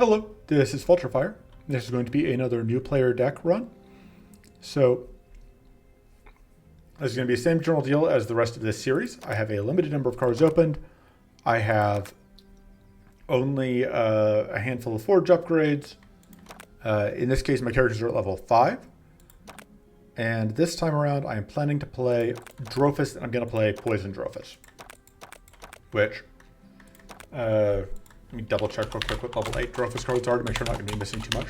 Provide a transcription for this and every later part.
Hello, this is Vulturefire. This is going to be another new player deck run. So, this is going to be the same general deal as the rest of this series. I have a limited number of cards opened. I have only a handful of forge upgrades. In this case, my characters are at level 5. And this time around, I am planning to play Drofis, and I'm going to play Poison Drofis. Which, let me double check real quick what level 8 Drofis cards are to make sure I'm not going to be missing too much.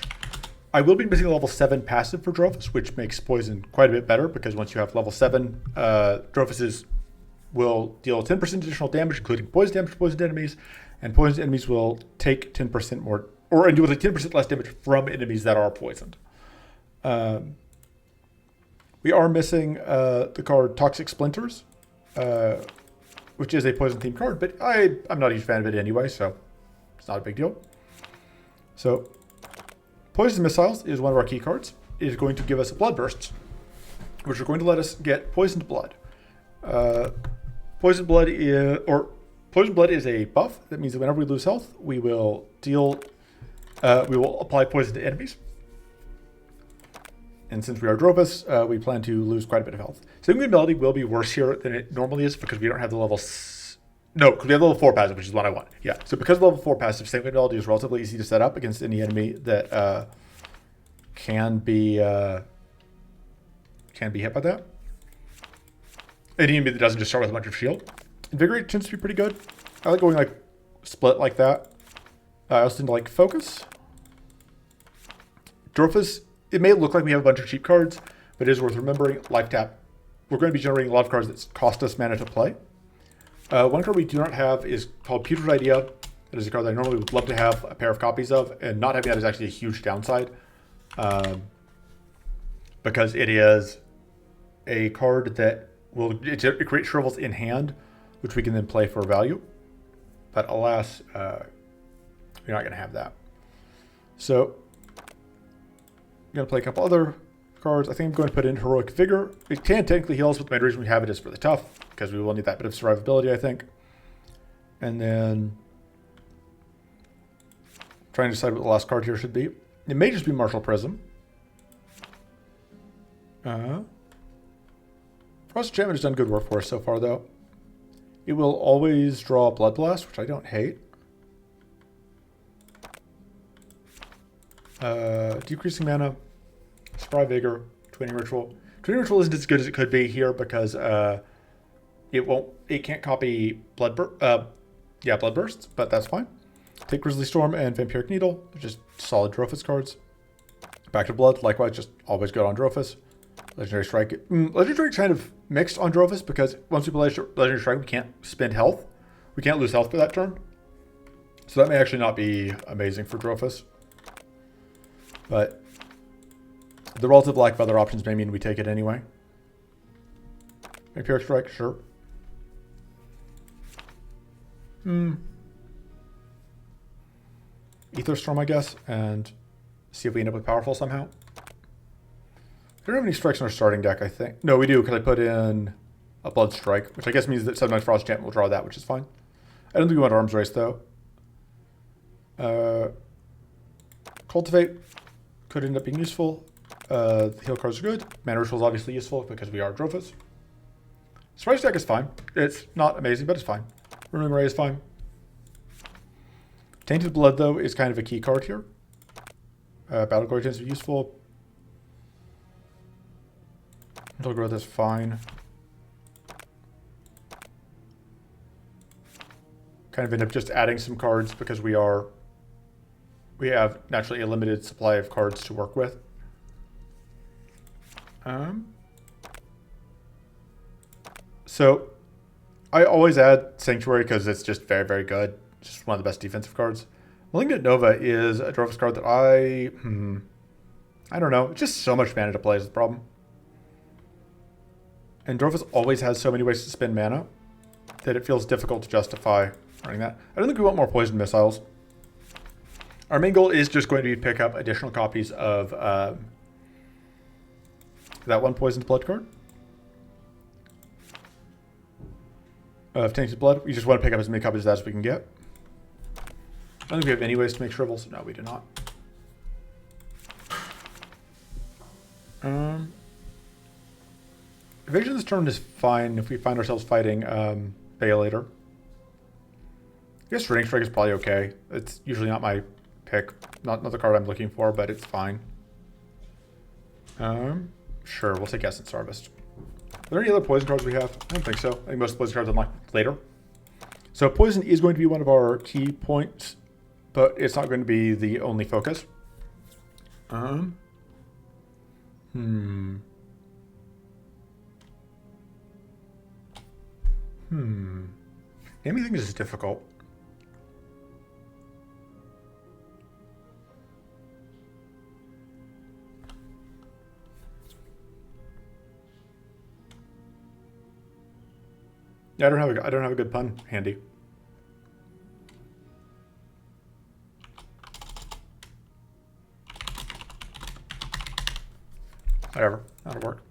I will be missing a level 7 passive for Drofis, which makes Poison quite a bit better, because once you have level 7, Drofis will deal 10% additional damage, including poison damage to poisoned enemies, and poisoned enemies will take 10% more, or do like 10% less damage from enemies that are poisoned. We are missing the card Toxic Splinters, which is a poison-themed card, but I'm not a huge fan of it anyway, so it's not a big deal. So, Poison Missiles is one of our key cards. It is going to give us Bloodbursts, which are going to let us get Poisoned Blood. Poisoned Blood is a buff. That means that whenever we lose health, we will apply poison to enemies. And since we are Drofis, we plan to lose quite a bit of health. Sanguine Melody will be worse here than it normally is because we don't have the level... No, because we have level 4 passive, which is what I want. Yeah, so because of level 4 passive, Sanguine Melody is relatively easy to set up against any enemy that can be hit by that. Any enemy that doesn't just start with a bunch of shield. Invigorate tends to be pretty good. I like going like split like that. I also tend to like Focus. Drofis, it may look like we have a bunch of cheap cards, but it is worth remembering. Life Tap. We're going to be generating a lot of cards that cost us mana to play. One card we do not have is called Putrid Idea. It is a card that I normally would love to have a pair of copies of, and not having that is actually a huge downside. Because it is a card that will create shrivels in hand, which we can then play for value. But alas, you're not going to have that. So, I'm going to play a couple other cards. I think I'm going to put in Heroic Vigor. It can technically heal us, but the main reason we have it is for the tough, because we will need that bit of survivability, I think. And then trying to decide what the last card here should be. It may just be Martial Prism. Frost Enchantment has done good work for us so far, though. It will always draw Blood Blast, which I don't hate. Decreasing mana, Spry Vigor, Twinning Ritual. Twinning Ritual isn't as good as it could be here because it can't copy Bloodbursts, but that's fine. Take Grizzly Storm and Vampiric Needle, just solid Drofis cards. Back to Blood, likewise, just always good on Drofis. Legendary Strike. Legendary Strike kind of mixed on Drofis because once we play Legendary Strike, we can't spend health. We can't lose health for that turn. So that may actually not be amazing for Drofis. But the relative lack of other options may mean we take it anyway. Vampiric Strike, sure. Ether Storm, I guess, and see if we end up with Powerful somehow. We don't have any strikes in our starting deck, I think. No, we do, because I put in a Blood Strike, which I guess means that sometimes Frost Enchantment will draw that, which is fine. I don't think we want Arms Race, though. Cultivate could end up being useful. The heal cards are good. Mana Ritual is obviously useful because we are Drofis. Surprise deck is fine. It's not amazing, but it's fine. Renewing Ray is fine. Tainted Blood, though, is kind of a key card here. Battle Glory tends to be useful. Mental Growth is fine. Kind of end up just adding some cards because we have naturally a limited supply of cards to work with. So I always add Sanctuary because it's just very, very good. It's just one of the best defensive cards. Malignant Nova is a Drofis card that I don't know. It's just so much mana to play is the problem. And Drofis always has so many ways to spend mana that it feels difficult to justify running that. I don't think we want more Poison Missiles. Our main goal is just going to be pick up additional copies of that one Poisoned Blood card. Of Tainted Blood. We just want to pick up as many copies of that as we can get. I don't think we have any ways to make shrivels. No, we do not. Evasion this turn is fine if we find ourselves fighting Baelator. I guess Raining Strike is probably okay. It's usually not my pick. Not the card I'm looking for, but it's fine. Sure, we'll take Essence Harvest. Are there any other poison cards we have? I don't think so. I think most of the poison cards unlock later. So poison is going to be one of our key points, but it's not going to be the only focus. Naming things is difficult. Yeah, I don't have a good pun handy. Whatever, that'll work.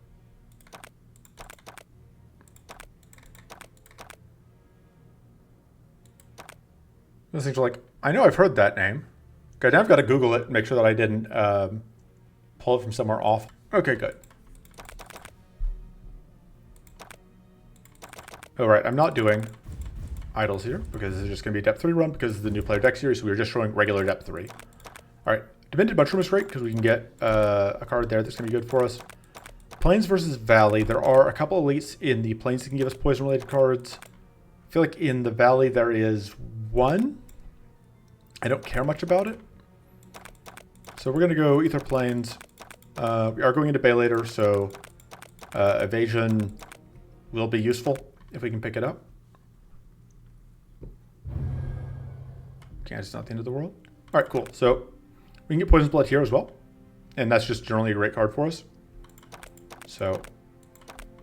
Those things are like, I know I've heard that name. Okay, now I've got to Google it and make sure that I didn't pull it from somewhere off. Okay, good. All right, I'm not doing idols here because this is just going to be a depth 3 run because of the new player deck series, so we were just showing regular depth 3. All right, Demented Mushroom is great because we can get a card there that's going to be good for us. Plains versus Valley. There are a couple elites in the Plains that can give us poison-related cards. I feel like in the Valley there is one. I don't care much about it. So we're going to go Ether Plains. We are going into Baelator, so Evasion will be useful if we can pick it up. Okay, it's not the end of the world. All right, cool. So we can get Poison's Blood here as well. And that's just generally a great card for us. So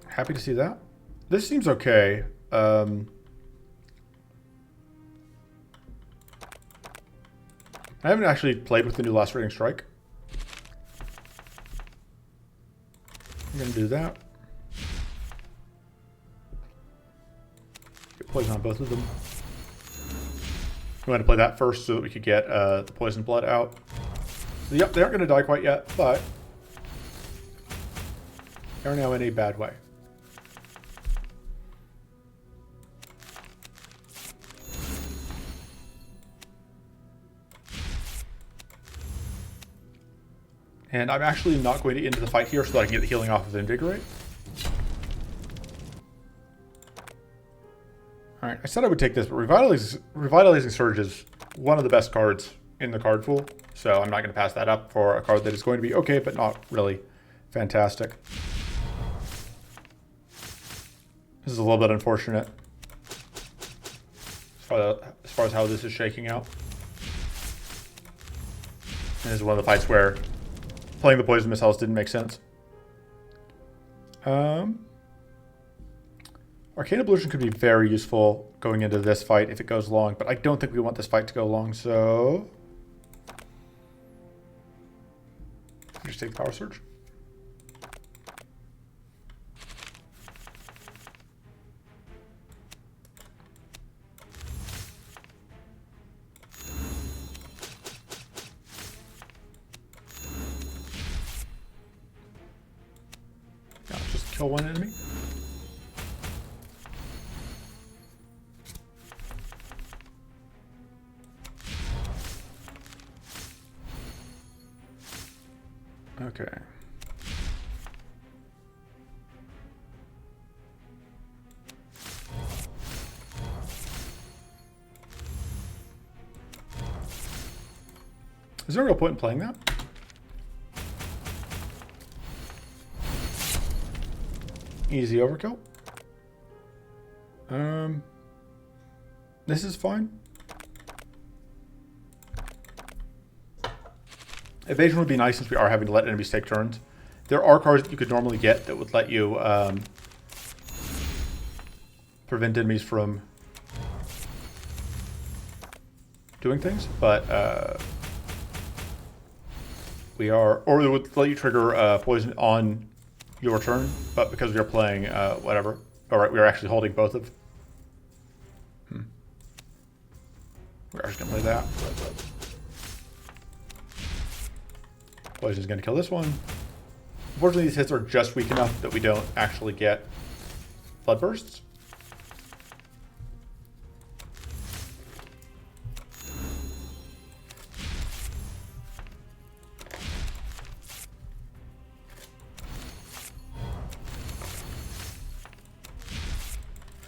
happy to see that. This seems okay. I haven't actually played with the new Lacerating Strike. I'm going to do that. Get poison on both of them. We want to play that first so that we could get the Poison Blood out. So, yep, they aren't going to die quite yet, but they're now in a bad way. And I'm actually not going to end the fight here so that I can get the healing off of Invigorate. Alright, I said I would take this, but Revitalizing Surge is one of the best cards in the card pool. So I'm not going to pass that up for a card that is going to be okay, but not really fantastic. This is a little bit unfortunate as far as how this is shaking out. And this is one of the fights where playing the Poison Missiles didn't make sense. Arcane Ablution could be very useful going into this fight if it goes long, but I don't think we want this fight to go long, so just take the Power Surge. Kill one enemy. Okay. Is there a real point in playing that? Easy overkill. This is fine. Evasion would be nice since we are having to let enemies take turns. There are cards that you could normally get that would let you prevent enemies from doing things, but we are, or it would let you trigger poison on your turn, but because we are playing whatever. All right, we are actually holding both of. We're just going to play that. Poison's going to kill this one. Unfortunately, these hits are just weak enough that we don't actually get blood bursts.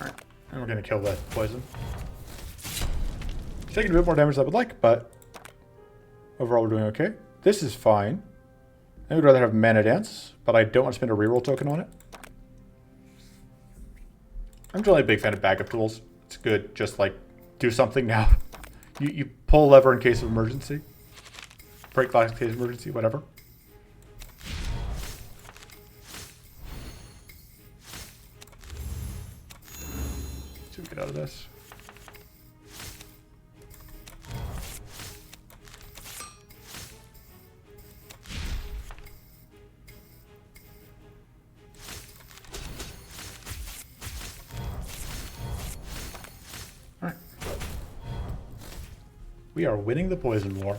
Alright, and we're going to kill that poison. It's taking a bit more damage than I would like, but overall we're doing okay. This is fine. I would rather have Mana Dance, but I don't want to spend a reroll token on it. I'm generally a big fan of backup tools. It's good, just like, do something now. You pull a lever in case of emergency. Break glass in case of emergency, whatever. Let's see what we get out of this. We are winning the poison war.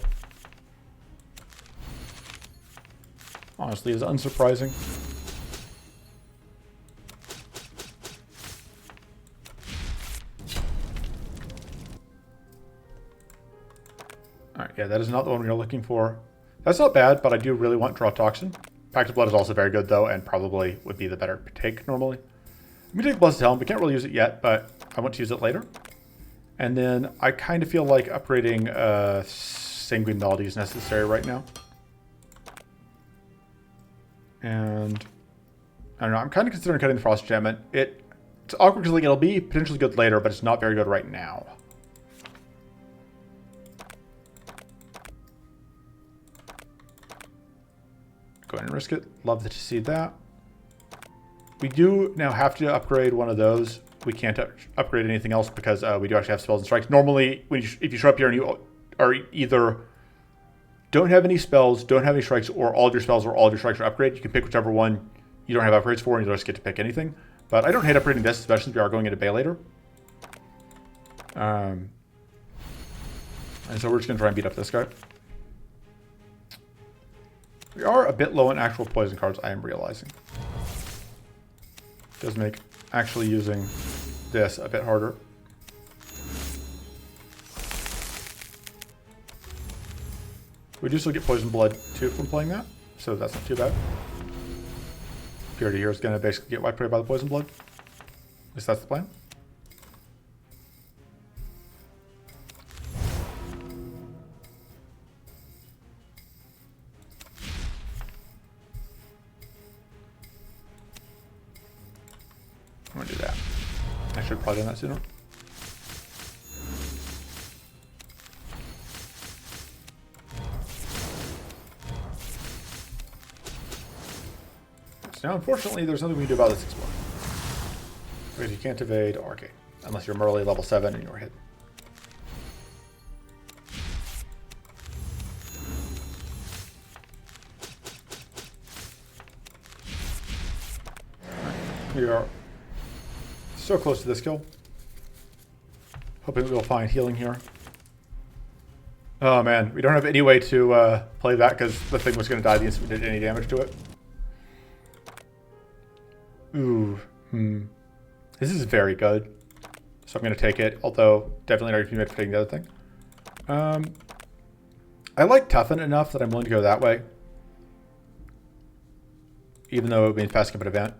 Honestly, it's unsurprising. Alright, yeah, that is not the one we are looking for. That's not bad, but I do really want Draw Toxin. Pact of Blood is also very good, though, and probably would be the better take normally. We take Blessed Helm. We can't really use it yet, but I want to use it later. And then I kind of feel like upgrading Sanguine Melody is necessary right now. And I don't know, I'm kind of considering cutting the Frost Enchantment. It's awkward because like, it'll be potentially good later, but it's not very good right now. Go ahead and risk it. Love to see that. We do now have to upgrade one of those. We can't upgrade anything else because we do actually have spells and strikes. Normally, if you show up here and you are either don't have any spells, don't have any strikes, or all of your spells or all of your strikes are upgraded, you can pick whichever one you don't have upgrades for, and you just get to pick anything. But I don't hate upgrading this, especially since we are going into Bay later. And so we're just going to try and beat up this guy. We are a bit low on actual poison cards, I am realizing. Does make actually using this a bit harder. We do still get Poison Blood too from playing that, so that's not too bad. Purity here is going to basically get wiped away by the Poison Blood. At least that's the plan. I'm going to do that. I should have probably done that sooner. So now, unfortunately, there's nothing we can do about this Explorer. Because you can't evade Arcade, unless you're Merle level 7 and you're hit. We are so close to this kill. Hoping we'll find healing here. Oh man, we don't have any way to play that because the thing was going to die the instant we did any damage to it. Ooh, This is very good. So I'm going to take it, although definitely not going to be made for taking the other thing. I like Toughen enough that I'm willing to go that way. Even though it means passing up an event.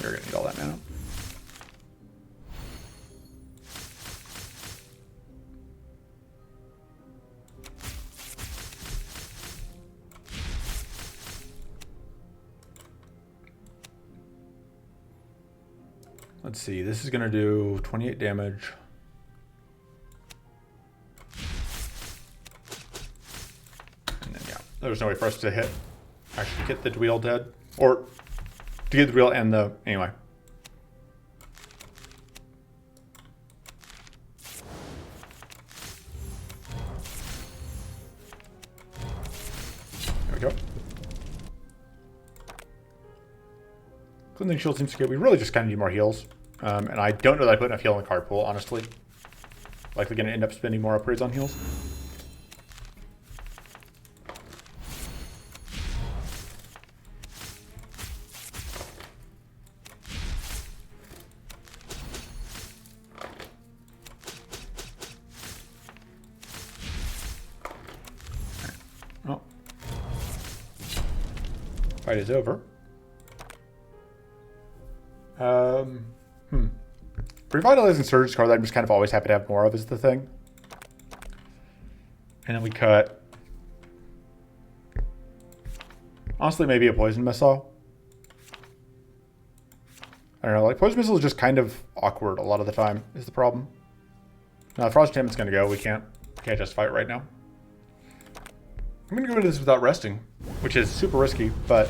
You're going to need all that mana. Let's see, this is going to do 28 damage. And then, yeah, there's no way for us to actually get the Dweil dead. Or to get the Dweil and the, anyway. go. Cleansing shield seems to get. We really just kind of need more heals. And I don't know that I put enough heal in the card pool, honestly. Likely going to end up spending more upgrades on heals. Oh. Fight is over. Revitalizing Surge card that I'm just kind of always happy to have more of is the thing. And then we cut. Honestly, maybe a Poison Missile. I don't know, like Poison Missile is just kind of awkward a lot of the time, is the problem. Now, Frost Enchantment's going to go. We can't justify it right now. I'm going to go into this without resting, which is super risky, but...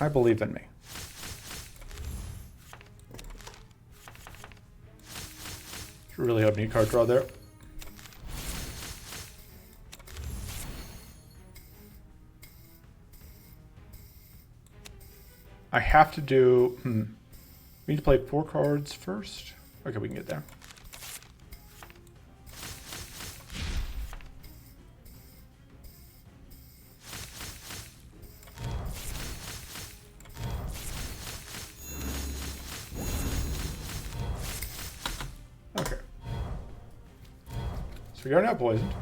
I believe in me. Really hope neat card draw there. I have to do... We need to play 4 cards first. Okay, we can get there. Okay. So we are now poisoned.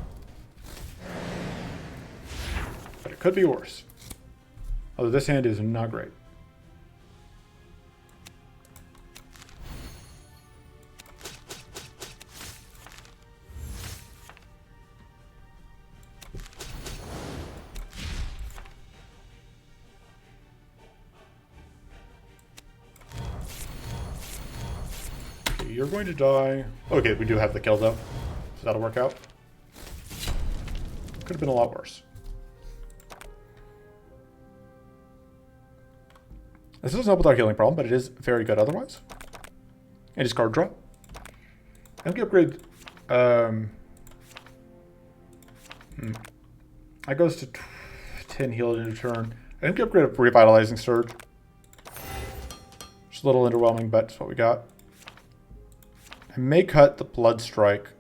But it could be worse. Although this hand is not great. You're going to die. Okay, we do have the kill though, so that'll work out. Could have been a lot worse. This doesn't help with our healing problem, but it is very good otherwise. And just card draw. And we upgrade. That goes to 10 healed in a turn. I think we upgrade a Revitalizing Surge. Just a little underwhelming, but it's what we got. I may cut the Blood Strike.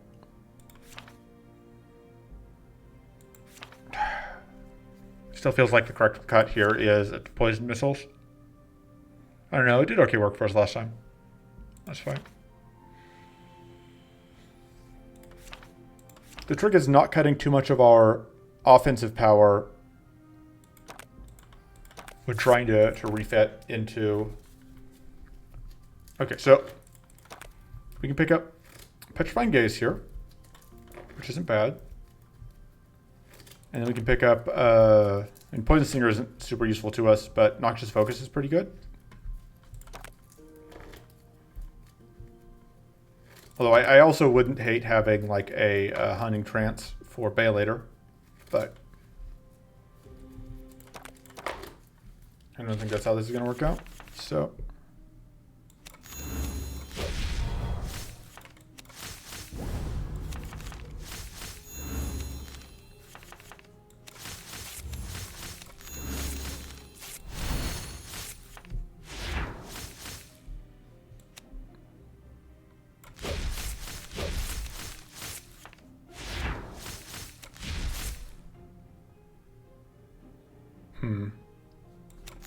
Still feels like the correct cut here is Poison Missiles. I don't know, it did okay work for us last time. That's fine. The trick is not cutting too much of our offensive power. We're trying to refit into... Okay, so... we can pick up Petrifying Gaze here, which isn't bad. And then we can pick up, and Poison Stinger isn't super useful to us, but Noxious Focus is pretty good. Although I also wouldn't hate having like a Hunting Trance for Baelator, but I don't think that's how this is going to work out. So...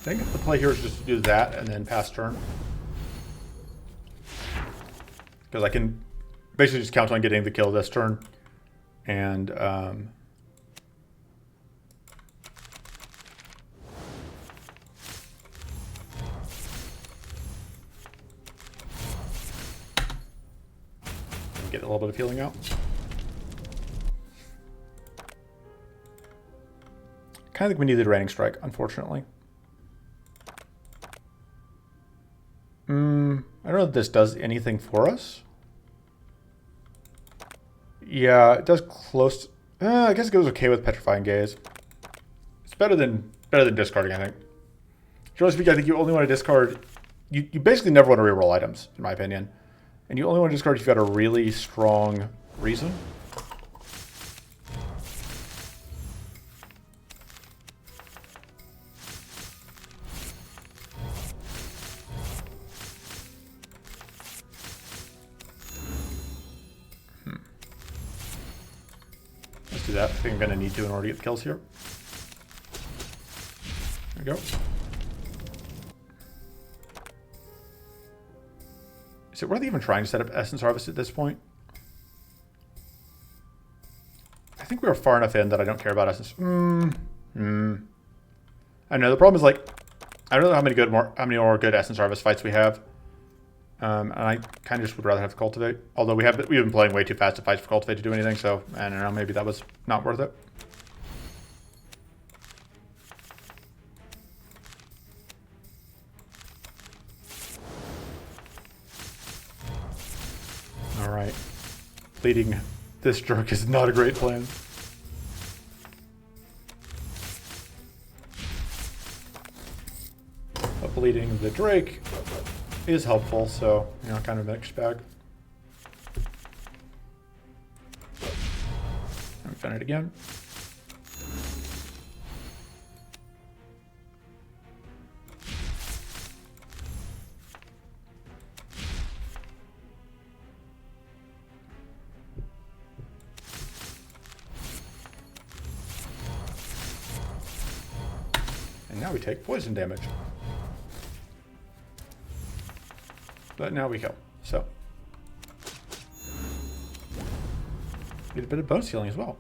I think the play here is just to do that and then pass turn. Because I can basically just count on getting the kill this turn. And get a little bit of healing out. Kind of think we need the Draining Strike, unfortunately. I don't know if this does anything for us. Yeah, it does close. I guess it goes okay with Petrifying Gaze. It's better than discarding, I think. Generally speaking, I think you only want to discard. You basically never want to reroll items, in my opinion, and you only want to discard if you've got a really strong reason. do that. I think I'm going to need to in order to get the kills here. There we go. Is it worth even trying to set up Essence Harvest at this point? I think we are far enough in that I don't care about Essence. I know the problem is like, I don't know how many more good Essence Harvest fights we have. And I kind of just would rather have Cultivate. Although we've been playing way too fast to fight for Cultivate to do anything, so I don't know, maybe that was not worth it. Alright. Leading this jerk is not a great plan. But bleeding the Drake is helpful, so, you know, kind of a mixed bag. And we found it again. And now we take poison damage. But now we kill, so. Get a bit of bonus healing as well.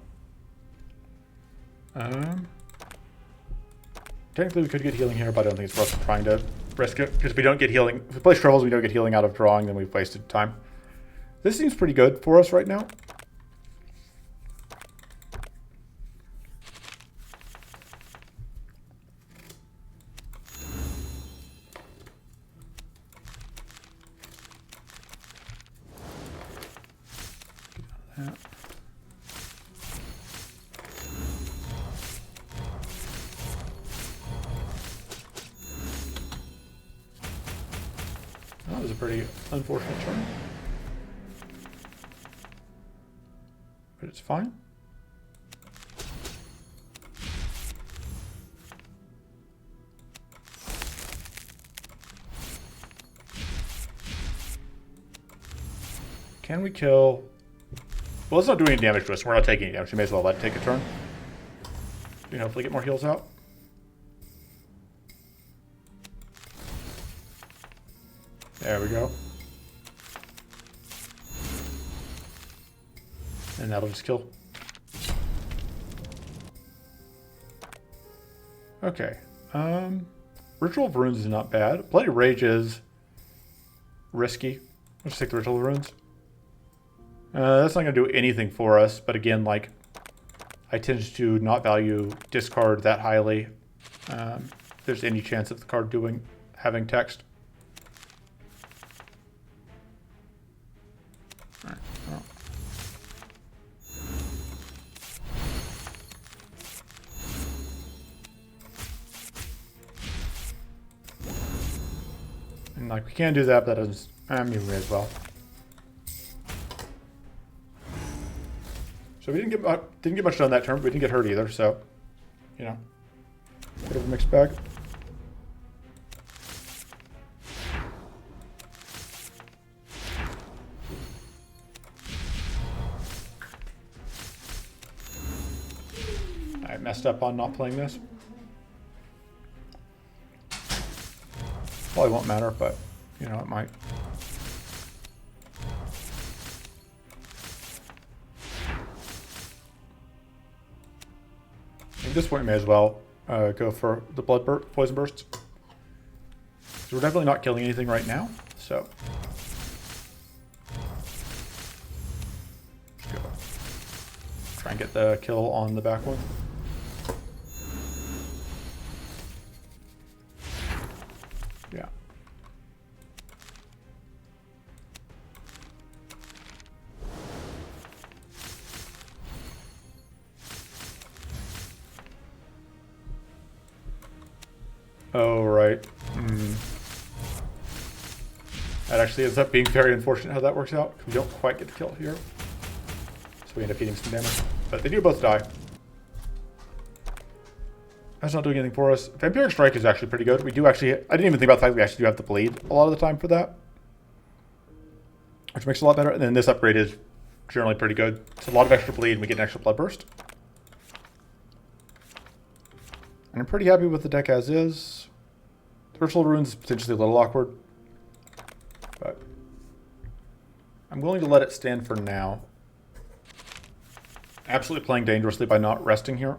Technically we could get healing here, but I don't think it's worth trying to risk it. Because if we don't get healing, if we play Shrivels and we don't get healing out of drawing, then we've wasted time. This seems pretty good for us right now. That was a pretty unfortunate turn. But it's fine. Can we kill? Well, it's not doing any damage to us. We're not taking any damage. We may as well let it take a turn. We can hopefully get more heals out. There we go. And that'll just kill. Okay. Ritual of Runes is not bad. Bloody Rage is risky. Let's take the Ritual of Runes. That's not going to do anything for us, but again, like, I tend to not value discard that highly. If there's any chance of the card having text. Alright, well. And like, we can do that, but that doesn't, I mean, we may as well. So we didn't get much done that turn, but we didn't get hurt either, so, you know, bit of a mixed bag. I messed up on not playing this. Probably won't matter, but, you know, it might. At this point, may as well go for the poison bursts. So we're definitely not killing anything right now. So let's go. Try and get the kill on the back one. Yeah. Oh, right. That actually ends up being very unfortunate how that works out. We don't quite get the kill here. So we end up eating some damage. But they do both die. That's not doing anything for us. Vampiric Strike is actually pretty good. We do actually... I didn't even think about the fact that we actually do have to bleed a lot of the time for that. Which makes it a lot better. And then this upgrade is generally pretty good. It's a lot of extra bleed and we get an extra blood burst. And I'm pretty happy with the deck as is. The Ritual Runes is potentially a little awkward, but I'm willing to let it stand for now. Absolutely playing dangerously by not resting here.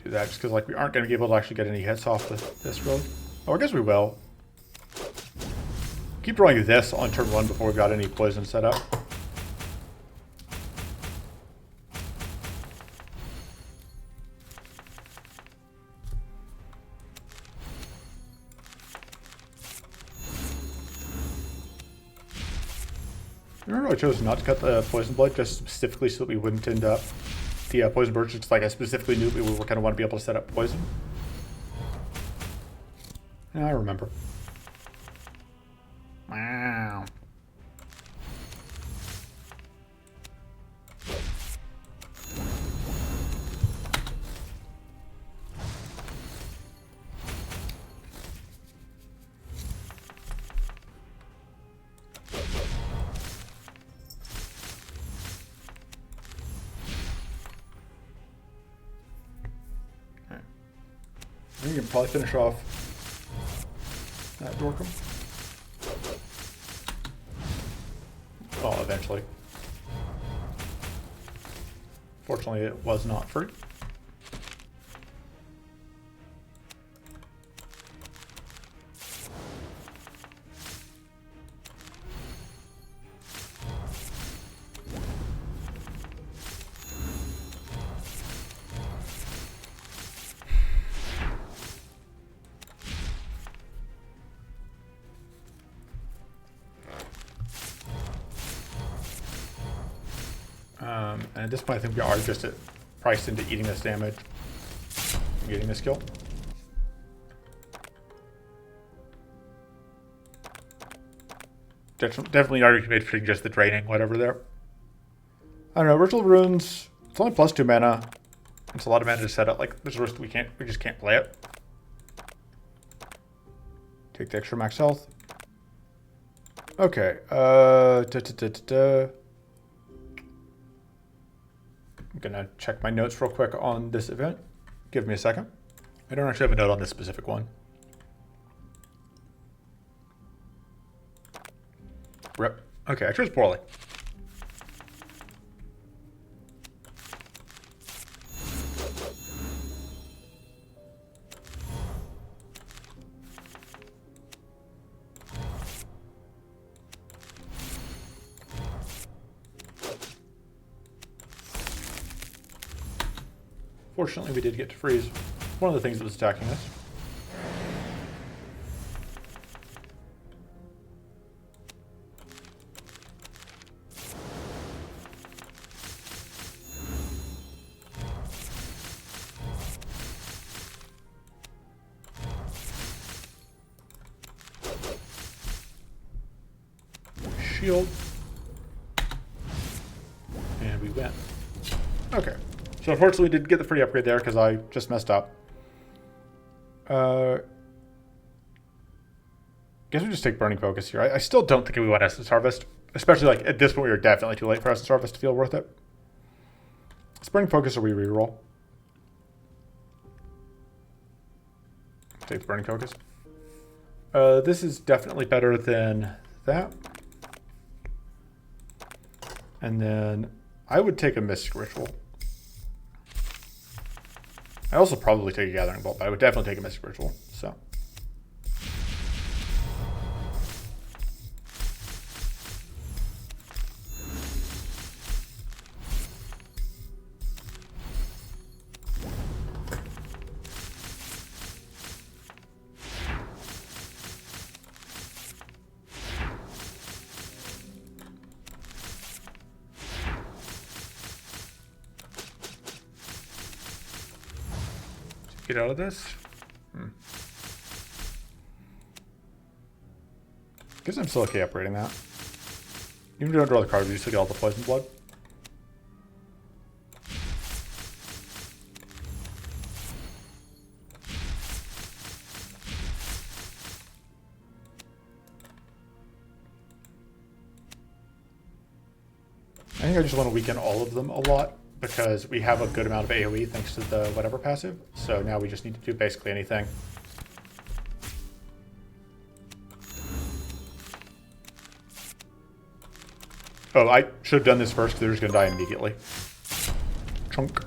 Do that just because like we aren't going to be able to actually get any hits off this road. Oh, I guess we will. Keep drawing this on turn 1 before we got any poison set up. Remember I chose not to cut the poison blood just specifically so that we wouldn't end up the poison birch. Just like I specifically knew we would kind of want to be able to set up poison. Yeah, I remember. Wow. I think you can probably finish off that Dorcam. Well, eventually. Fortunately, it was not free. And at this point, I think we are just priced into eating this damage and getting this kill. Definitely argument for just the draining, whatever there. I don't know, Ritual Runes, it's only +2 mana. It's a lot of mana to set up. Like, there's a risk we just can't play it. Take the extra max health. Okay, I'm gonna check my notes real quick on this event. Give me a second. I don't actually have a note on this specific one. Rip. Okay, I chose poorly. Fortunately, we did get to freeze one of the things that was attacking us. Shield. And we win. Okay. So unfortunately, we didn't get the free upgrade there because I just messed up. Guess we just take Burning Focus here. I still don't think we want Essence Harvest. Especially like at this point, we are definitely too late for Essence Harvest to feel worth it. It's Burning Focus or we reroll. Take the Burning Focus. This is definitely better than that. And then I would take a Mystic Ritual. I also probably take a Gathering Bolt, but I would definitely take a Mystic Ritual. So. Get out of this. Guess I'm still okay upgrading that. Even if you don't draw the card, you still get all the poison blood. think I just want to weaken all of them a lot because we have a good amount of AoE thanks to the whatever passive. So now we just need to do basically anything. Oh, I should have done this first because they're just going to die immediately. Chunk.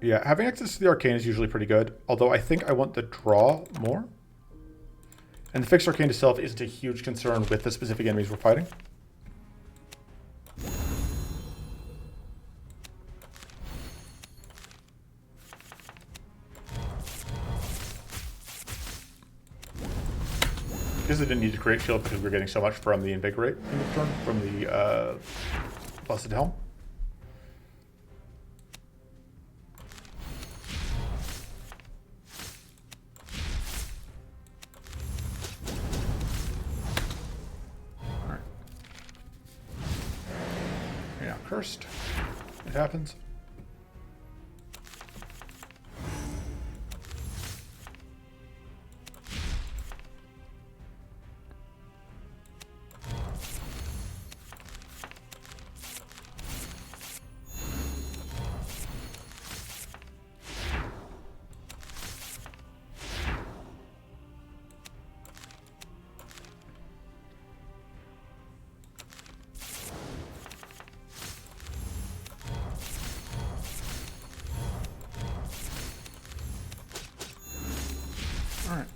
Yeah, having access to the arcane is usually pretty good, although I think I want the draw more. And the fixed arcane itself isn't a huge concern with the specific enemies we're fighting. Because I didn't need to create shield because we're getting so much from the invigorate in the turn, from the blessed helm. Alright. Yeah, cursed. It happens. Alright.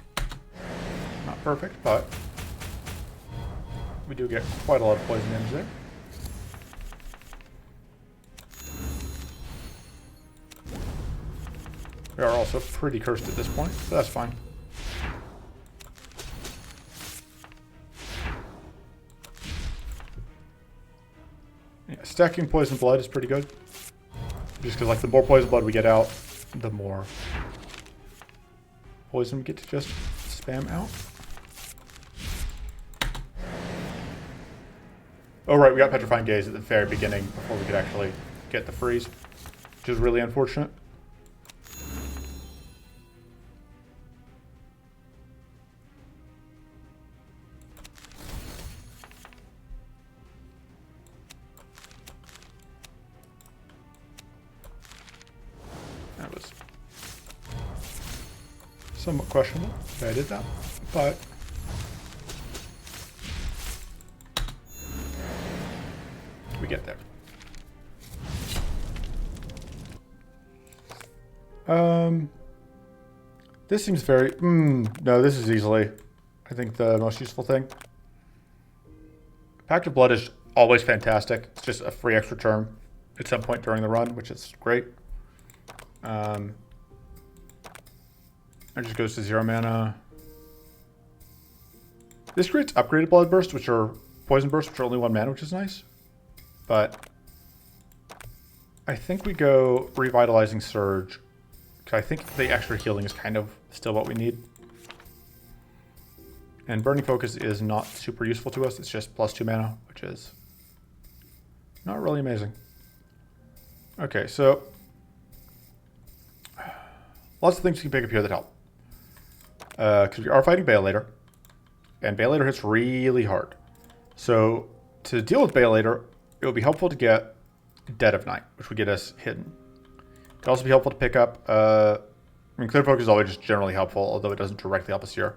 Not perfect, but we do get quite a lot of poison damage there. We are also pretty cursed at this point, but that's fine. Yeah, stacking poison blood is pretty good. Just because, like, the more poison blood we get out, the more poison we get to just spam out. Oh right, we got Petrifying Gaze at the very beginning before we could actually get the freeze, which is really unfortunate. That was somewhat questionable that I did that, but we get there. This seems very, no, this is easily, I think, the most useful thing. Pact of Blood is always fantastic. It's just a free extra turn at some point during the run, which is great. It just goes to 0 mana. This creates upgraded Blood Burst, which are Poison Burst, which are only 1 mana, which is nice. But I think we go Revitalizing Surge, because I think the extra healing is kind of still what we need. And Burning Focus is not super useful to us. It's just +2 mana, which is not really amazing. Okay, so lots of things you can pick up here that help. Because we are fighting Baelator, and Baelator hits really hard. So to deal with Baelator, it would be helpful to get Dead of Night, which would get us hidden. It could also be helpful to pick up, I mean, Clear Focus is always just generally helpful, although it doesn't directly help us here.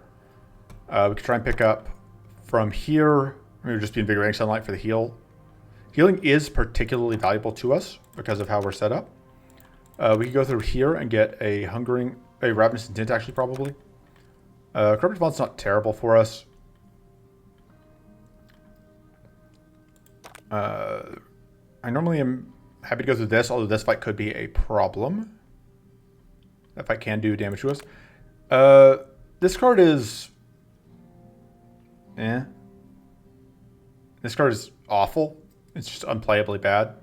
We could try and pick up from here, maybe just be Invigorating Sunlight for the heal. Healing is particularly valuable to us because of how we're set up. We could go through here and get a Ravenous Intent, actually, probably. Corrupted Bond's not terrible for us. I normally am happy to go through this, although this fight could be a problem. That fight can do damage to us. This card is... This card is awful. It's just unplayably bad.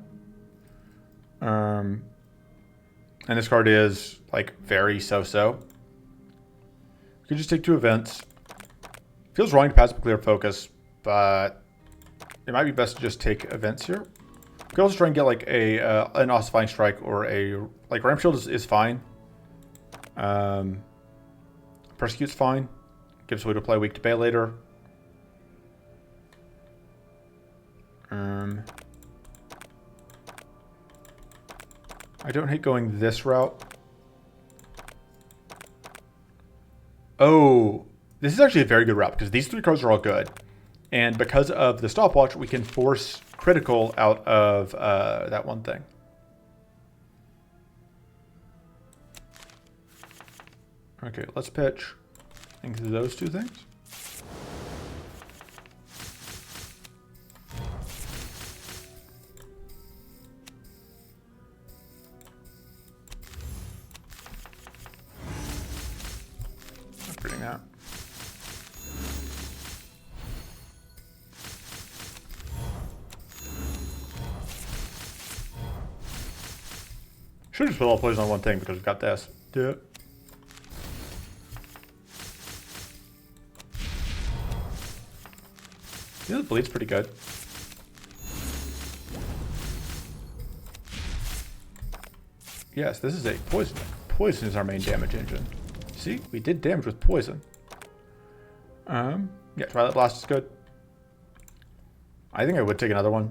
And this card is, like, very so-so. We could just take 2 events. Feels wrong to pass up Clear Focus, but it might be best to just take events here. We could also try and get, like, an Ossifying Strike or a... Like, Ramp Shield is fine. Persecute's fine. Gives way to play weak to Baelator. I don't hate going this route. Oh, this is actually a very good route because these 3 cards are all good. And because of the stopwatch, we can force critical out of that one thing. Okay, let's pitch into those 2 things. Upgrading that. Should just put all poison on one thing because we've got this. Do it. Yeah, the bleed's pretty good. Yes, this is a poison. Poison is our main damage engine. See, we did damage with poison. Yeah, Twilight Blast is good. I think I would take another one.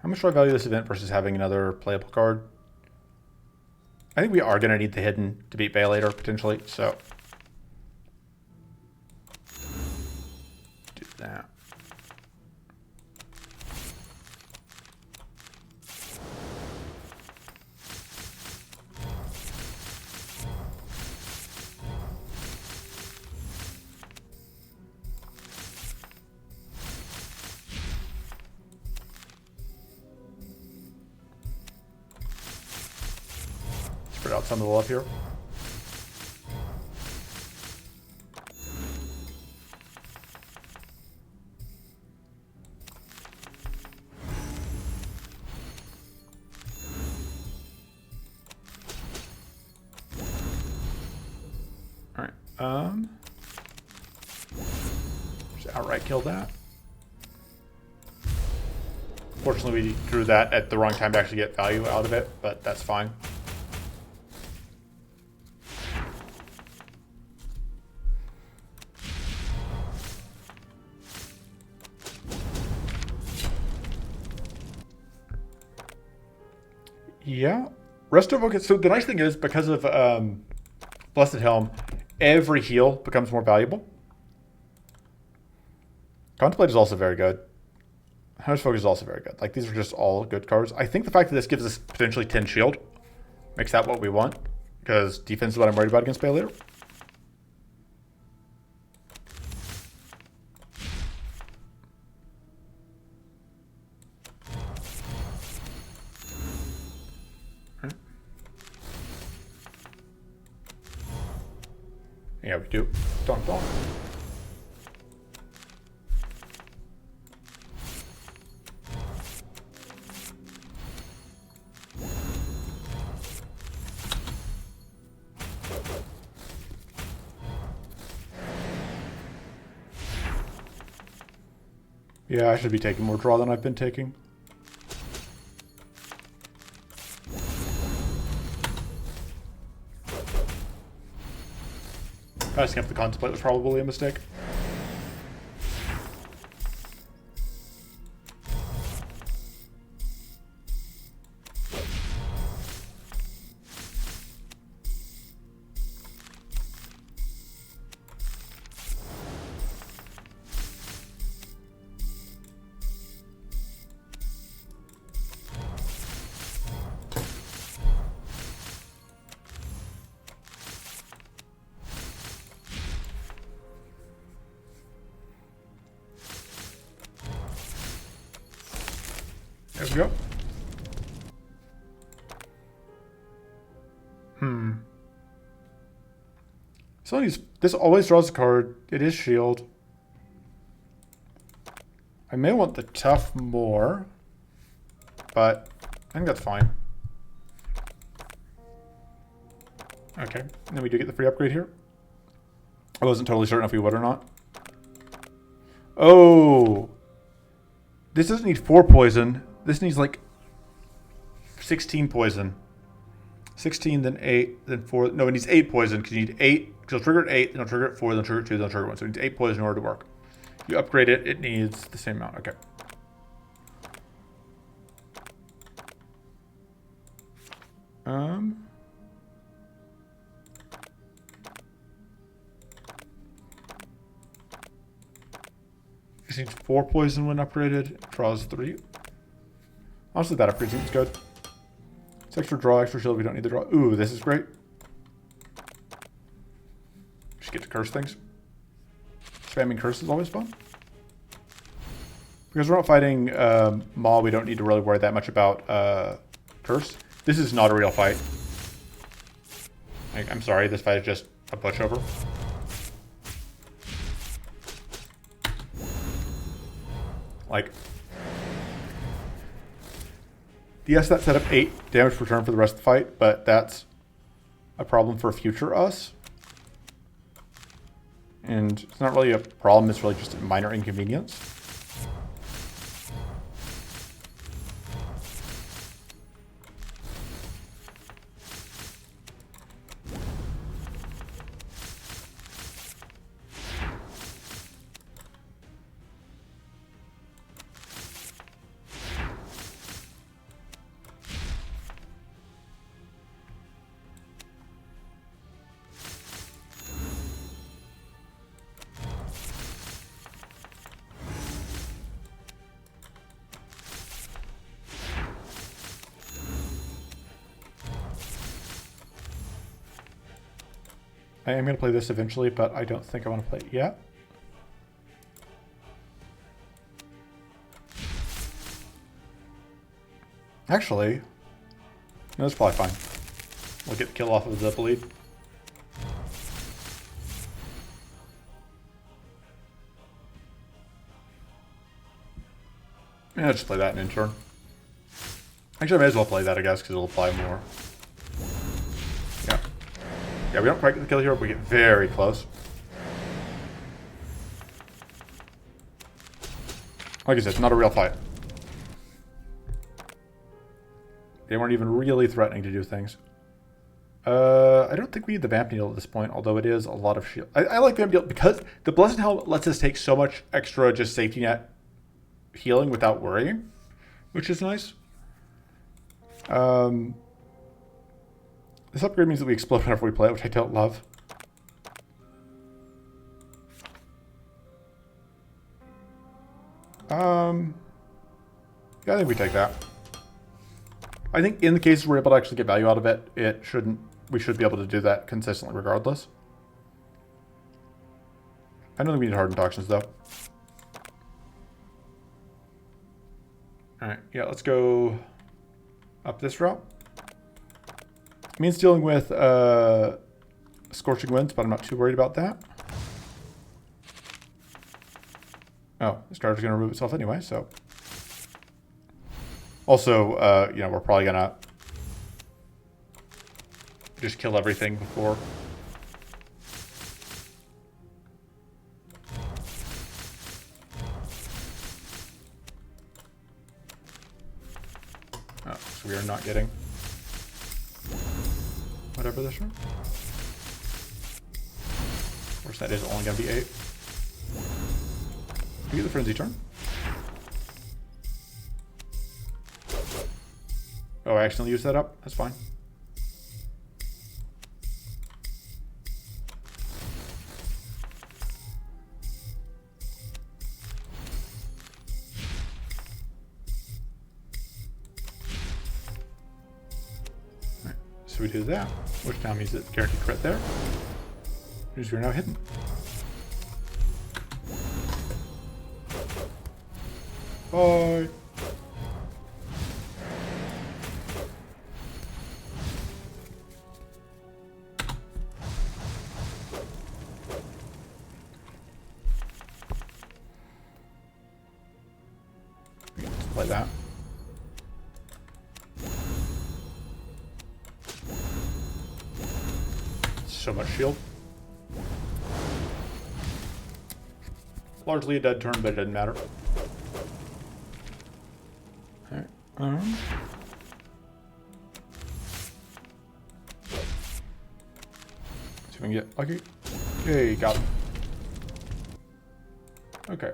How much do I value this event versus having another playable card? I think we are going to need the hidden to beat Bay later, potentially, so... do that. Spread out some of the love here. Just outright kill that. Fortunately, we drew that at the wrong time to actually get value out of it, but that's fine. Yeah. Resto Focus. So the nice thing is, because of Blessed Helm, every heal becomes more valuable. Contemplate is also very good. Hunter's Focus is also very good. Like, these are just all good cards. I think the fact that this gives us potentially 10 shield makes that what we want, because defense is what I'm worried about against Bay later. Yeah, we do. Donk donk. Yeah, I should be taking more draw than I've been taking. Passing up the Contemplate was probably a mistake. There we go. So this always draws a card. It is shield. I may want the tough more, but I think that's fine. Okay, and then we do get the free upgrade here. I wasn't totally certain if we would or not. Oh, this doesn't need 4 poison. This needs like 16 poison. 16, then 8, then 4. No, it needs 8 poison because you need 8. Because it'll trigger at 8, then it'll trigger at 4, then trigger at 2, then trigger at 1. So it needs 8 poison in order to work. If you upgrade it, it needs the same amount. Okay. This needs 4 poison when upgraded. Draws 3. Honestly, that upgrade seems good. It's extra draw, extra shield. We don't need the draw. Ooh, this is great. Just get to curse things. Spamming curse is always fun. Because we're not fighting Maul, we don't need to really worry that much about curse. This is not a real fight. I'm sorry, this fight is just a pushover. Like, yes, that set up 8 damage per turn for the rest of the fight, but that's a problem for future us. And it's not really a problem, it's really just a minor inconvenience. I am going to play this eventually, but I don't think I want to play it yet. Actually, no, that's probably fine. We'll get the kill off of the bleed. Yeah, I'll just play that in turn. Actually, I may as well play that, I guess, because it'll apply more. Yeah. Yeah, we don't quite get the kill here, but we get very close. Like I said, it's not a real fight. They weren't even really threatening to do things. I don't think we need the Vamp Needle at this point, although it is a lot of shield. I like Vamp Needle because the Blessed Helmet lets us take so much extra just safety net healing without worrying, which is nice. This upgrade means that we explode whenever we play it, which I don't love. Yeah, I think we take that. I think in the cases we're able to actually get value out of it, we should be able to do that consistently regardless. I don't think we need Hardened Toxins though. Alright, yeah, let's go up this route. It means dealing with Scorching Winds, but I'm not too worried about that. Oh, this card is going to remove itself anyway, so. Also, you know, we're probably going to just kill everything before. Oh, so we are not getting whatever this room. Of course, that is only going to be 8. We get the Frenzy turn. Oh, I accidentally used that up? That's fine. Alright, so we do that, which now means that guaranteed crit there. Means we're now hidden. Bye. Like that. So much shield. Largely a dead turn, but it doesn't matter. we can get lucky. Okay, got him. Okay.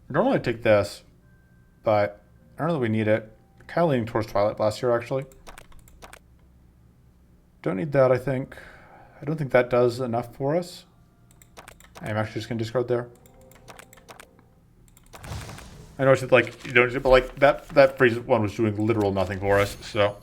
Normally I'd take this, but I don't know that we need it. Kind of leaning towards Twilight Blast here, actually. Don't need that, I think. I don't think that does enough for us. I'm actually just going to discard there. I know it's like, you know, but like that freeze one was doing literal nothing for us, so.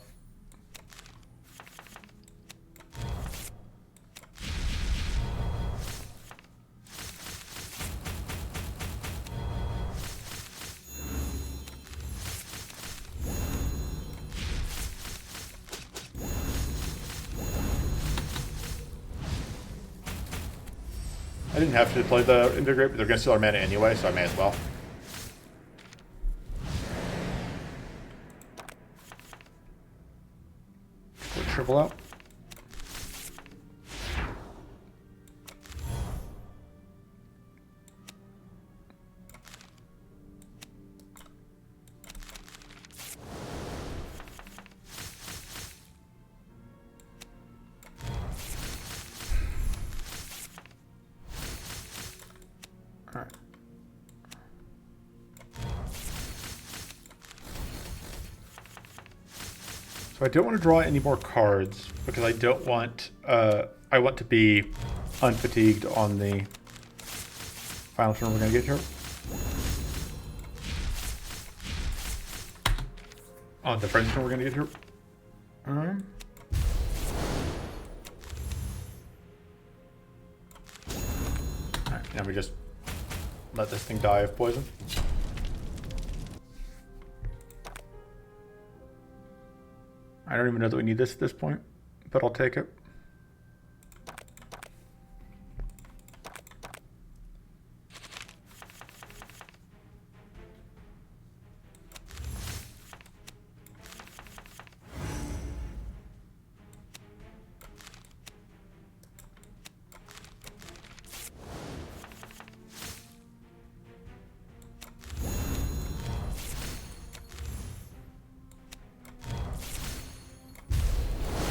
I didn't have to play the Invigorate, but they're going to steal our mana anyway, so I may as well. Put Triple out. All right. So I don't want to draw any more cards because I don't want, I want to be unfatigued on the final turn we're going to get here. On the friend's turn we're going to get here. Alright, now we just let this thing die of poison. I don't even know that we need this at this point, but I'll take it.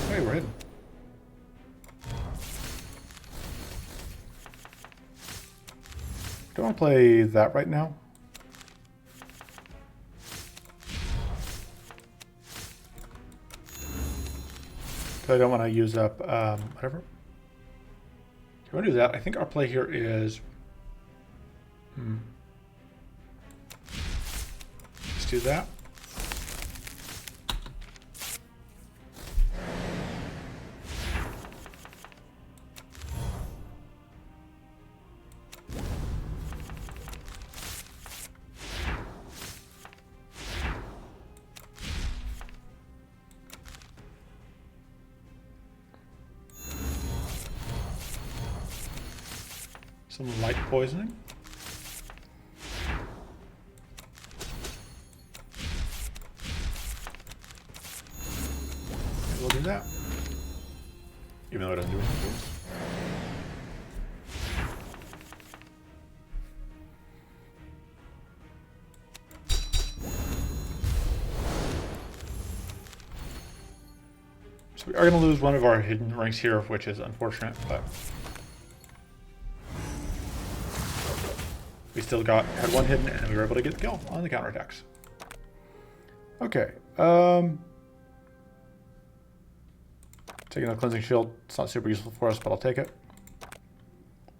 Hey, we're hidden. Don't want to play that right now. So I don't want to use up whatever. If you want to do that, I think our play here is. Let's do that. Some light poisoning. Maybe we'll do that. Even though it doesn't do anything. So we are going to lose one of our hidden ranks here, which is unfortunate, but we still had one hidden, and we were able to get the kill on the counterattacks. Okay. Taking a cleansing shield. It's not super useful for us, but I'll take it.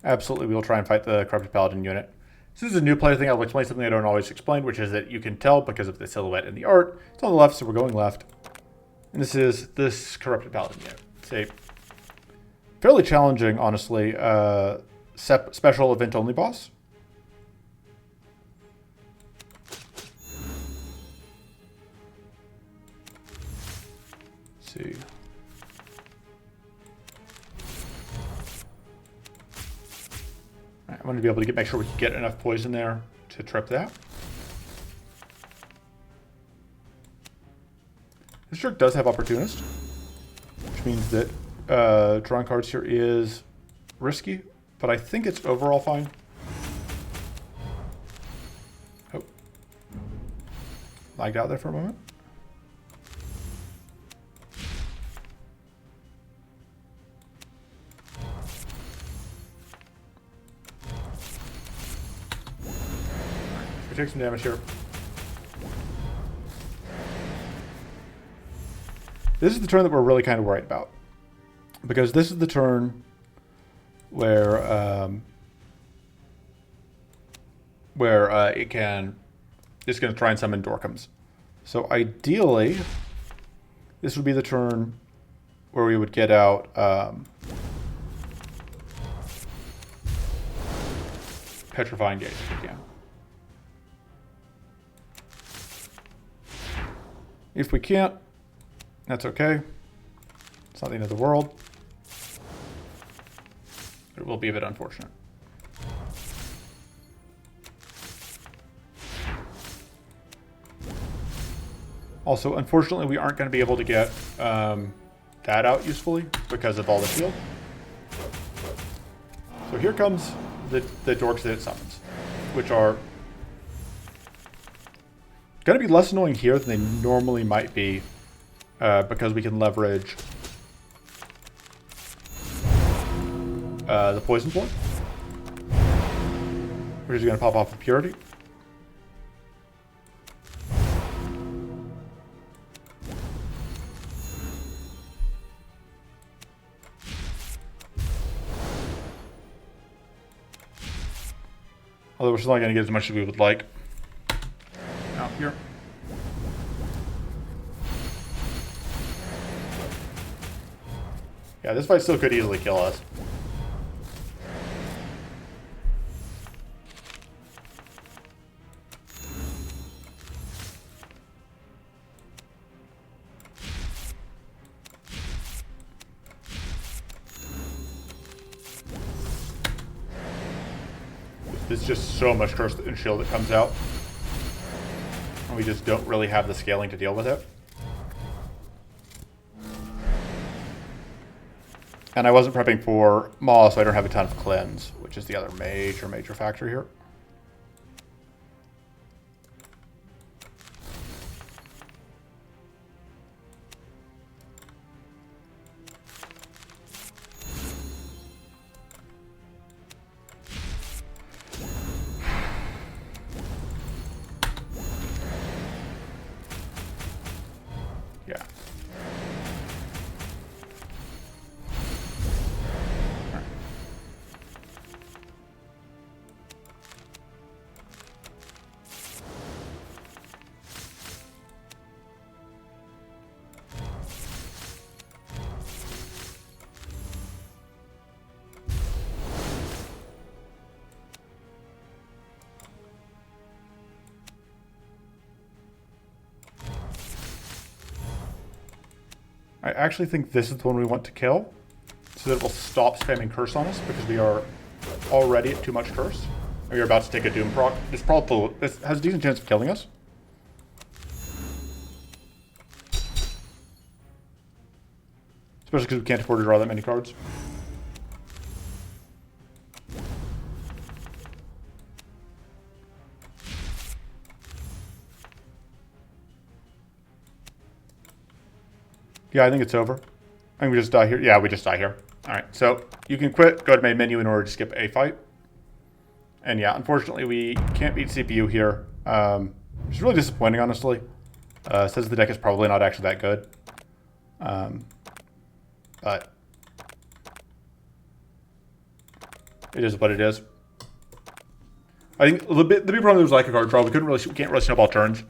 Absolutely, we will try and fight the corrupted paladin unit. This is a new player thing. I'll explain something I don't always explain, which is that you can tell because of the silhouette in the art. It's on the left, so we're going left. And this is this corrupted paladin unit. It's a fairly challenging, honestly, special event only boss. See. I want to be able to make sure we can get enough poison there to trip that. This trick does have Opportunist, which means that drawing cards here is risky, but I think it's overall fine. Oh. Lagged out there for a moment. take some damage here. This is the turn that we're really kind of worried about. Because this is the turn where it's going to try and summon Dorkums. So ideally, this would be the turn where we would get out Petrifying Gate if we can. If we can't, that's okay. It's not the end of the world. It will be a bit unfortunate. Also, unfortunately, we aren't going to be able to get that out usefully because of all the shield. So here comes the dorks that it summons, which are going to be less annoying here than they normally might be because we can leverage the Poison Floor, which is going to pop off with Purity. Although we're still not going to get as much as we would like. Out here. Yeah, this fight still could easily kill us. There's just so much curse and shield that comes out. And we just don't really have the scaling to deal with it. And I wasn't prepping for Maw, so I don't have a ton of cleanse, which is the other major factor here. Yeah. I actually think this is the one we want to kill, so that it will stop spamming curse on us, because we are already at too much curse. We are about to take a Doom proc. This has a decent chance of killing us. Especially because we can't afford to draw that many cards. Yeah, I think it's over. I think we just die here. Yeah, we just die here. All right, so you can quit, go to main menu in order to skip a fight. And yeah, unfortunately, we can't beat CPU here. Which is really disappointing, honestly. Says the deck is probably not actually that good. But it is what it is. I think the big problem was like a card draw. We can't really snowball turns,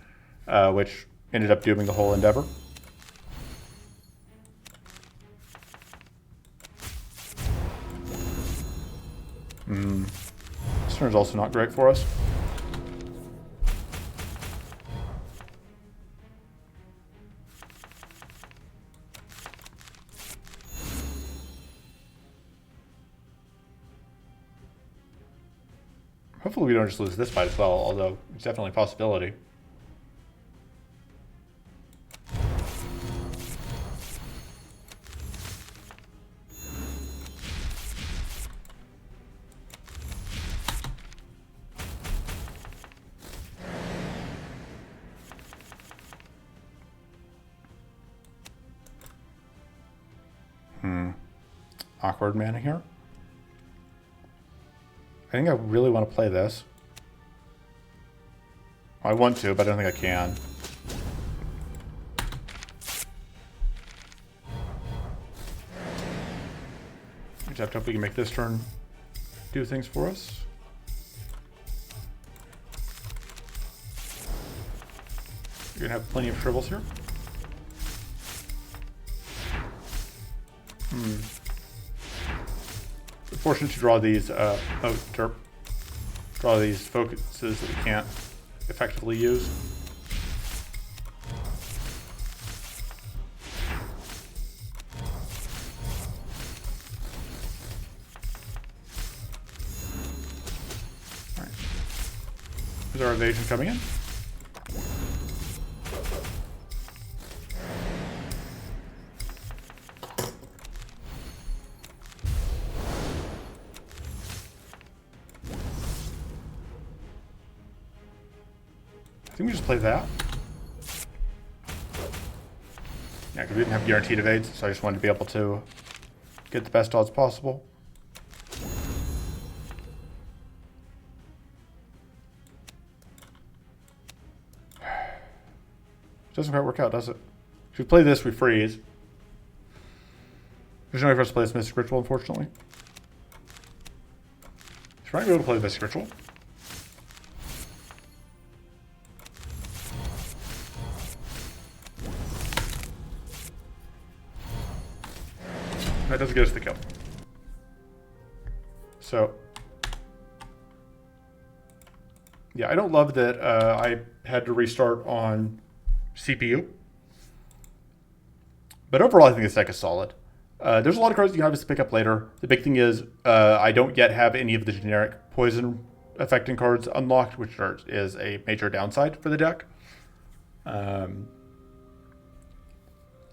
which ended up dooming the whole endeavor. This turn is also not great for us. Hopefully we don't just lose this fight as well, although it's definitely a possibility. Awkward mana here. I think I really want to play this. I want to, but I don't think I can. We just have to hope we can make this turn do things for us. You're gonna have plenty of shrivels here. We're fortunate to draw these, draw these focuses that we can't effectively use. All right. Here's our evasion coming in. I think we just play that. Yeah, because we didn't have guaranteed evades, so I just wanted to be able to get the best odds possible. Doesn't quite work out, does it? If we play this, we freeze. There's no way for us to play this Mystic Ritual, unfortunately. Should I be able to play the Mystic Ritual? That doesn't get us the kill. So, yeah, I don't love that I had to restart on CPU. But overall, I think this deck is solid. There's a lot of cards you can obviously pick up later. The big thing is I don't yet have any of the generic poison affecting cards unlocked, which is a major downside for the deck.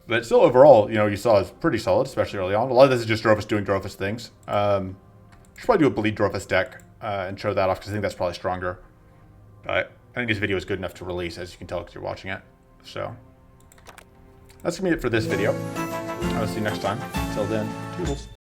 But still, overall, you know, you saw it's pretty solid, especially early on. A lot of this is just Drofis doing Drofis things. Should probably do a Bleed Drofis deck and show that off, because I think that's probably stronger. But I think this video is good enough to release, as you can tell because you're watching it. So that's going to be it for this video. I'll see you next time. Until then, toodles.